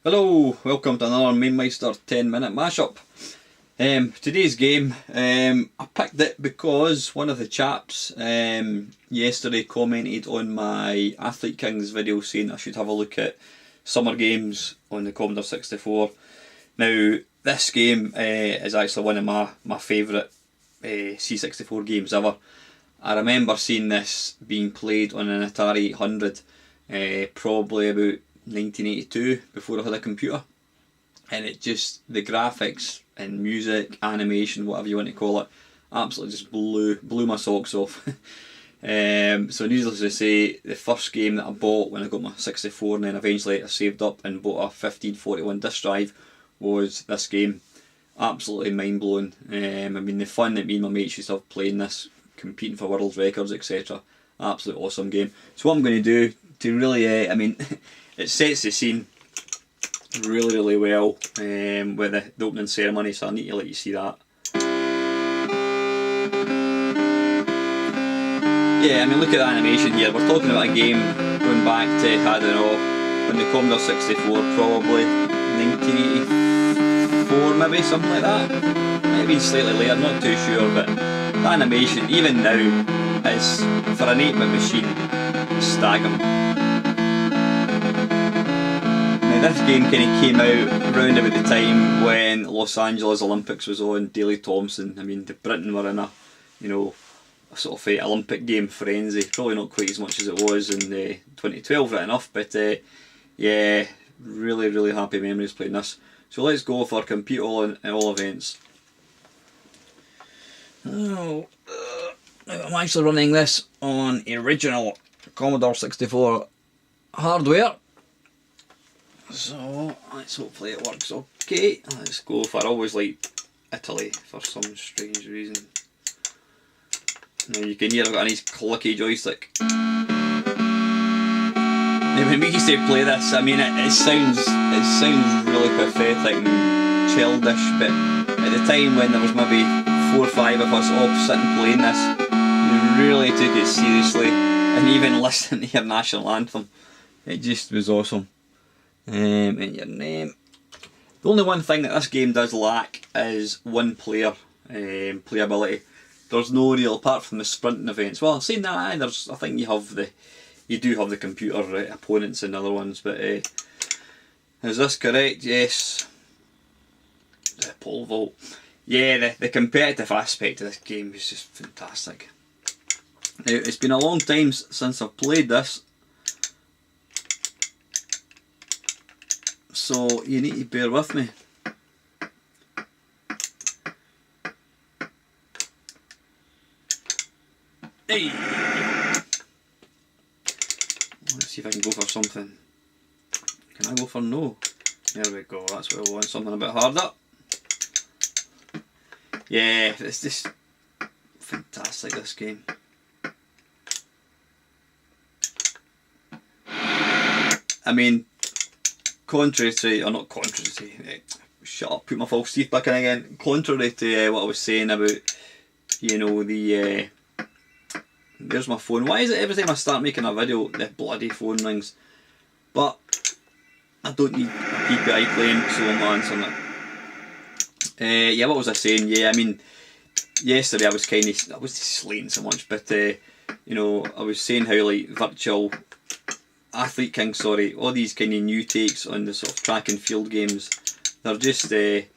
Hello, welcome to another Mamemeister 10-minute mashup. Today's game, I picked it because one of the chaps yesterday commented on my Athlete Kings video saying I should have a look at summer games on the Commodore 64. Now, this game is actually one of my favourite C64 games ever. I remember seeing this being played on an Atari 800 probably about 1982, before I had a computer, and it just, the graphics and music, animation, whatever you want to call it, absolutely just blew my socks off. So needless to say, the first game that I bought when I got my 64, and then eventually I saved up and bought a 1541 disc drive, was this game. Absolutely mind blowing. I mean, the fun that me and my mates used to have playing this, competing for world records, etc. Absolutely awesome game. So what I'm going to do to really, I mean, it sets the scene really well with the opening ceremony, so I need to let you see that. Yeah, I mean, look at the animation here. We're talking about a game going back to, I don't know, when the Commodore 64, probably 1984 maybe, something like that. Might have been slightly later, not too sure, but the animation, even now, is, for an 8-bit machine, staggering. This game kind of came out round about the time when Los Angeles Olympics was on, Daley Thompson. I mean, Britain were in a sort of Olympic game frenzy. Probably not quite as much as it was in 2012, right enough, but yeah, really happy memories playing this. So let's go for compete all events. Oh, I'm actually running this on original Commodore 64 hardware. So let's hopefully it works okay. Let's go for, I always like Italy for some strange reason. Now you can hear I've got a nice clicky joystick. Now when we used to play this, I mean it sounds really pathetic and childish, but at the time when there was maybe 4 or 5 of us all sitting playing this, we really took it seriously, and even listening to your national anthem, it just was awesome. And your name. The only one thing that this game does lack is one player playability. There's no real, apart from the sprinting events. Well, saying that, I think you do have the computer opponents in other ones, but is this correct? Yes. The pole vault. Yeah, the competitive aspect of this game is just fantastic. Now, it's been a long time since I've played this, so you need to bear with me. Hey! Let's see if I can go for something. Can I go for no? There we go, that's what I want, something a bit harder. Yeah, it's just fantastic, this game. I mean, contrary to, or not contrary to, shut up, put my false teeth back in again. Contrary to what I was saying about, you know, there's my phone. Why is it every time I start making a video, the bloody phone rings? But I don't need a PPI claim, so I'm not answering it. Yeah, what was I saying? Yeah, I mean, yesterday I was slating so much, but you know, I was saying how like virtual Athlete King, sorry, all these kind of new takes on the sort of track and field games, they're just they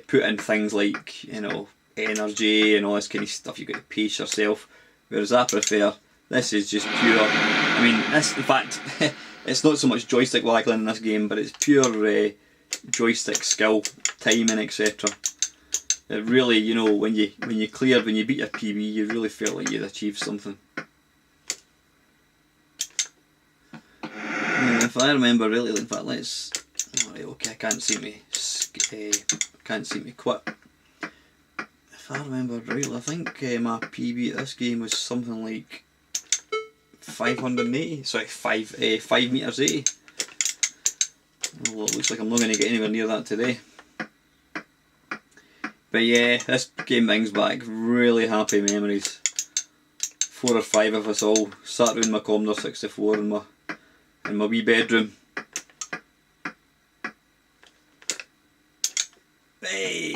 put in things like, you know, energy and all this kind of stuff. You got to pace yourself, whereas I prefer, this is just pure, I mean, this, in fact, it's not so much joystick waggling in this game, but it's pure joystick skill, timing, etc. It really, you know, when you beat your PB, you really felt like you'd achieved something. If I remember really, in fact, let's. Alright, okay, I can't seem to quit. If I remember rightly, I think my PB at this game was something like 580. Sorry, 5 meters 80. Well, it looks like I'm not going to get anywhere near that today. But yeah, this game brings back really happy memories. 4 or 5 of us all sat around my Commodore 64 in my wee bedroom, Hey!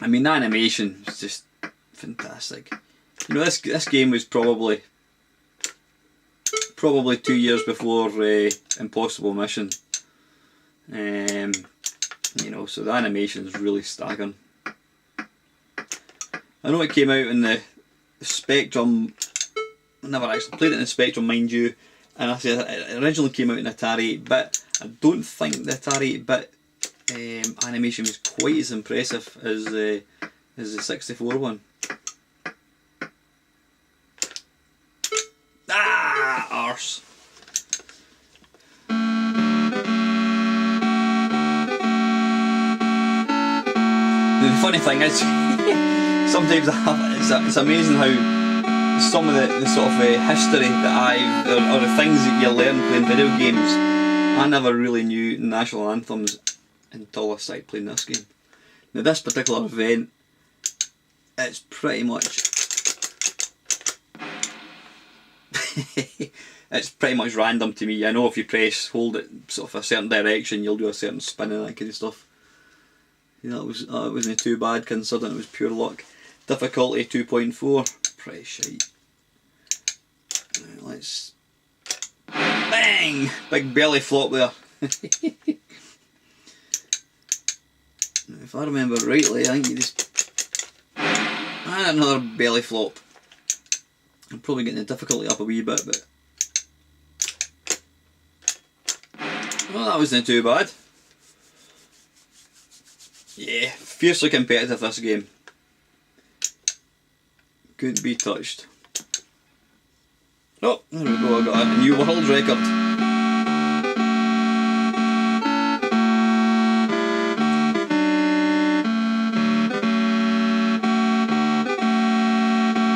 I mean, the animation is just fantastic. You know, this game was probably 2 years before Impossible Mission. You know, so the animation is really staggering. I know it came out in the Spectrum. I never actually played it in the Spectrum, mind you. And I said it originally came out in Atari 8-bit. I don't think the Atari 8-bit animation was quite as impressive as the 64 one. Ah, arse. The funny thing is, sometimes it's amazing how some of the sort of history that or the things that you learn playing video games, I never really knew national anthems until I started playing this game. Now this particular event, it's pretty much it's pretty much random to me. I know if you hold it sort of a certain direction, you'll do a certain spin and that kind of stuff. You know, it wasn't too bad considering it was pure luck. Difficulty 2.4, pretty shite. Now let's bang! Big belly flop there. Now, if I remember rightly, I think you just and another belly flop. I'm probably getting the difficulty up a wee bit, but well, that wasn't too bad. Yeah, fiercely competitive this game. Couldn't be touched. Oh, there we go, I got a new world record.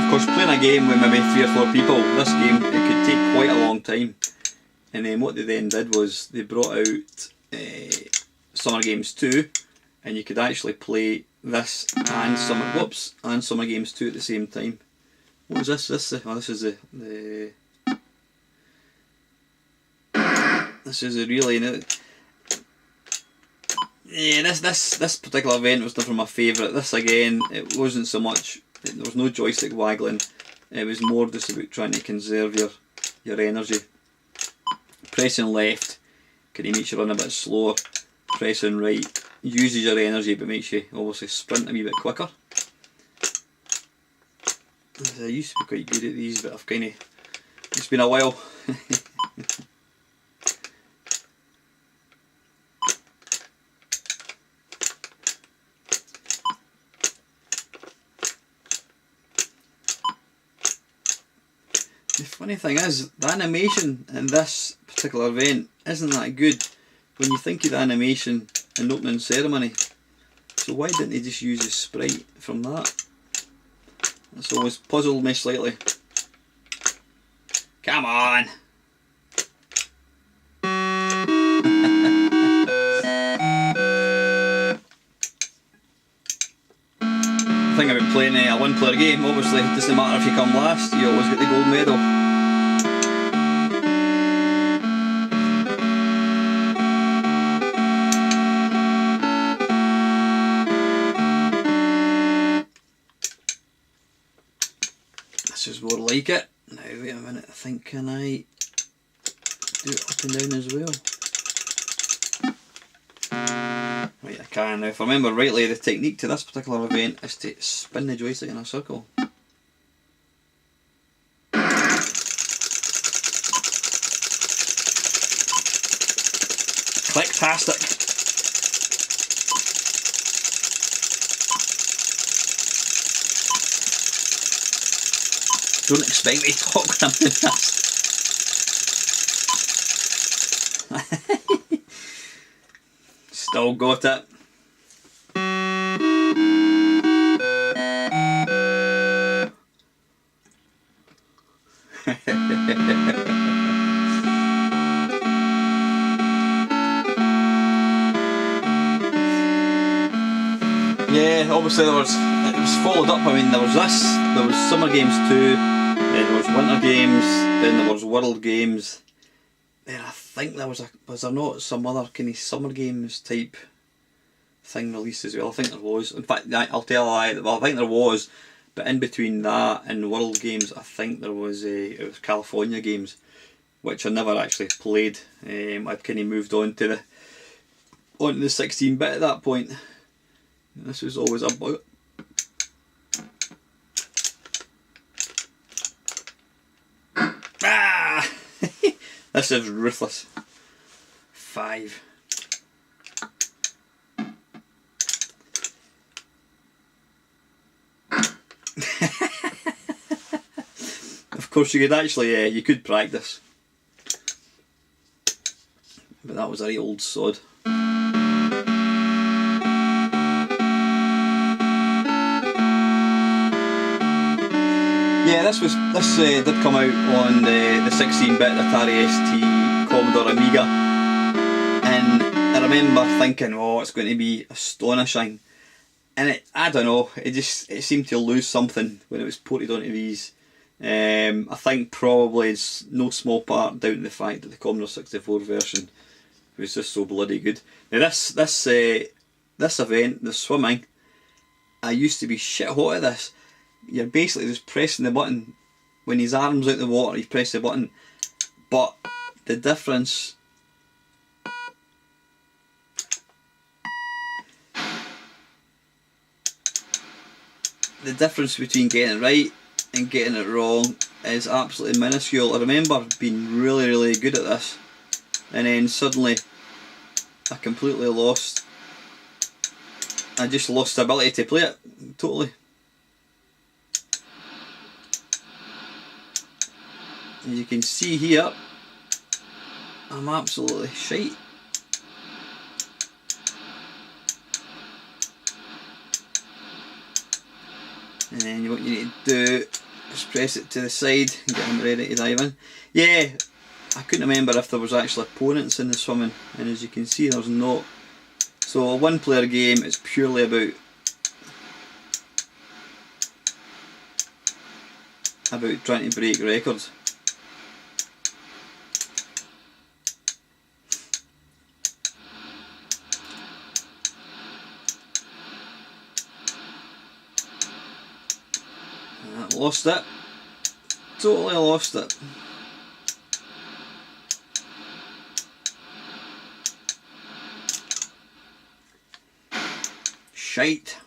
Of course, playing a game with maybe 3 or 4 people, this game, it could take quite a long time. And then what they then did was they brought out Summer Games 2, and you could actually play this and Summer Games 2 at the same time. What was this? This is the really yeah. This particular event was never my favourite. This again, it wasn't so much. There was no joystick waggling. It was more just about trying to conserve your energy. Pressing left kind of makes you run a bit slower. Pressing right uses your energy but makes you obviously sprint a wee bit quicker. I used to be quite good at these, but I've kind of, it's been a while. The funny thing is, the animation in this particular event isn't that good when you think of the animation in the opening ceremony. So why didn't they just use a sprite from that? That's always puzzled me slightly. Come on! The thing about playing a one-player game, obviously, it doesn't matter if you come last, you always get the gold medal. This is more like it. Now wait a minute, I think, can I do it up and down as well? Right, I can. Now if I remember rightly, the technique to this particular event is to spin the joystick in a circle. Clicktastic! Don't expect me to talk when I'm doing this. Still got it. Yeah, obviously it was followed up. I mean, there was this, there was Summer Games 2, then there was Winter Games, then there was World Games. And I think there was there not some other kind of summer games type thing released as well? I think there was. In fact, I'll tell a lie. Well, I think there was, but in between that and World Games, I think there was it was California Games, which I never actually played. I'd kind of moved on to the 16-bit at that point. This was always a bug. Ah! This is ruthless. 5. Of course, you could actually, you could practice, but that was a real old sod. Yeah, this did come out on the 16-bit Atari ST Commodore Amiga, and I remember thinking, oh, it's going to be astonishing, and I don't know, it seemed to lose something when it was ported onto these. I think probably it's no small part down to the fact that the Commodore 64 version was just so bloody good. Now this event, the swimming, I used to be shit hot at this. You're basically just pressing the button. When his arm's out the water, you press the button. But the difference... the difference between getting it right and getting it wrong is absolutely minuscule. I remember being really, really good at this, and then suddenly I completely lost. I just lost the ability to play it, totally. As you can see here, I'm absolutely shite. And then what you need to do is press it to the side and get him ready to dive in. Yeah, I couldn't remember if there was actually opponents in the swimming, and as you can see there's not. So a one-player game is purely about trying to break records. Lost it. Totally lost it. Shite.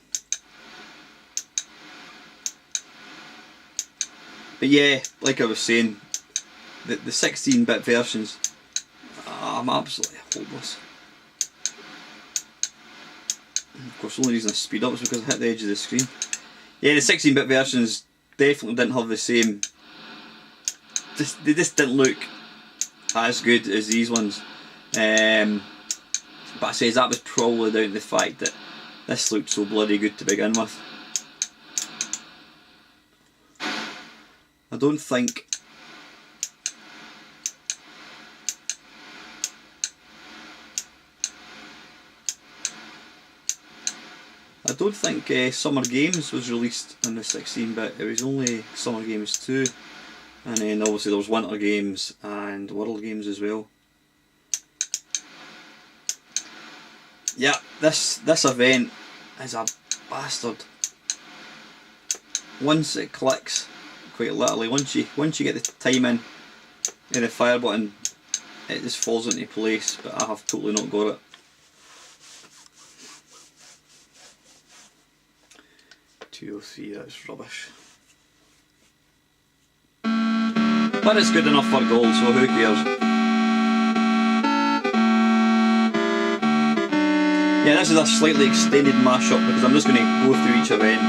But yeah, like I was saying, the 16-bit versions, I'm absolutely hopeless. Of course, the only reason I speed up is because I hit the edge of the screen. Yeah, the 16-bit versions definitely didn't have the same. They just didn't look as good as these ones. But I say that was probably down to the fact that this looked so bloody good to begin with. I don't think Summer Games was released on the 16-bit. It was only Summer Games 2, and then obviously there was Winter Games and World Games as well. Yeah, this event is a bastard. Once it clicks, quite literally, once you get the time in and the fire button, it just falls into place, but I have totally not got it. .203, that's rubbish. But it's good enough for gold, so who cares? Yeah, this is a slightly extended mashup because I'm just going to go through each event.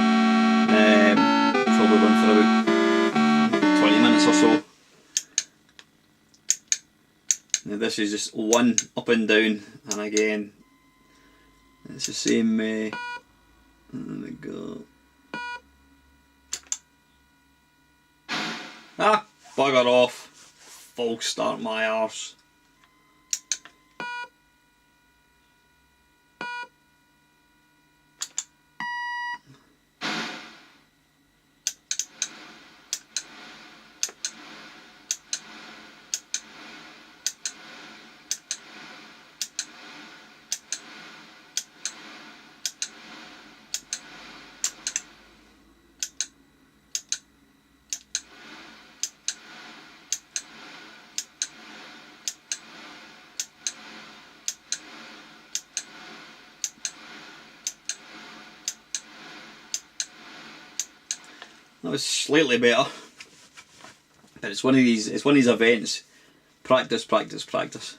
Probably run for about 20 minutes or so. Now this is just one up and down, and again, it's the same. There we go. Ah, bugger off. False start my arse. That was slightly better. But it's one of these events. Practice, practice, practice.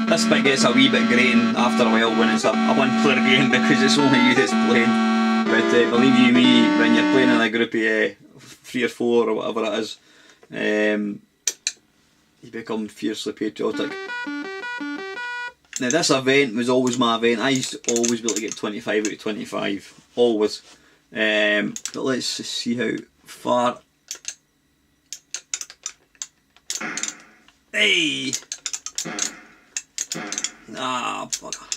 This bit gets a wee bit grating after a while when it's a one-player game because it's only you that's playing. But believe you me, when you're playing in a group of 3 or 4 or whatever it is, you become fiercely patriotic. Now this event was always my event. I used to always be able to get 25 out of 25. Always. But let's just see how far. Hey! Ah, bugger.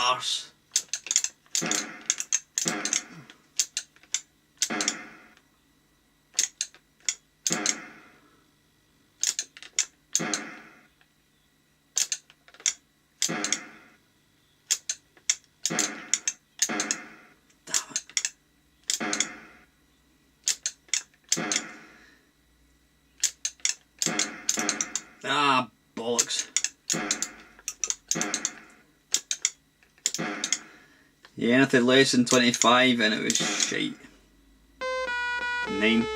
Arse. Ah, bollocks. Yeah, anything less than 25 and it was shite. 19.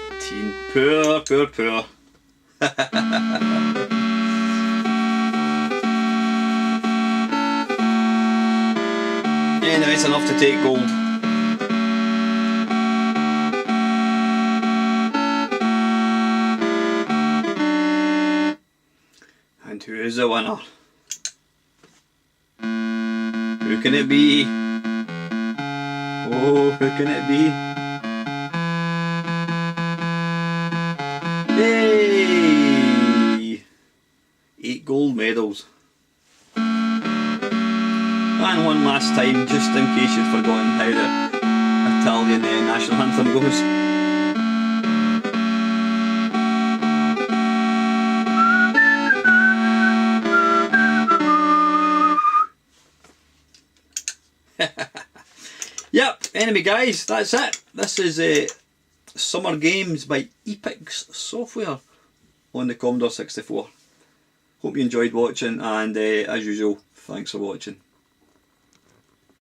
Poor, poor, poor. Anyway, it's enough to take gold. And who is the winner? Who can it be? Oh, who can it be? Yay! 8 gold medals. And one last time, just in case you'd forgotten how the Italian national anthem goes. Yep, anyway guys, that's it. This is Summer Games by Epyx software on the Commodore 64. Hope you enjoyed watching, and as usual, thanks for watching.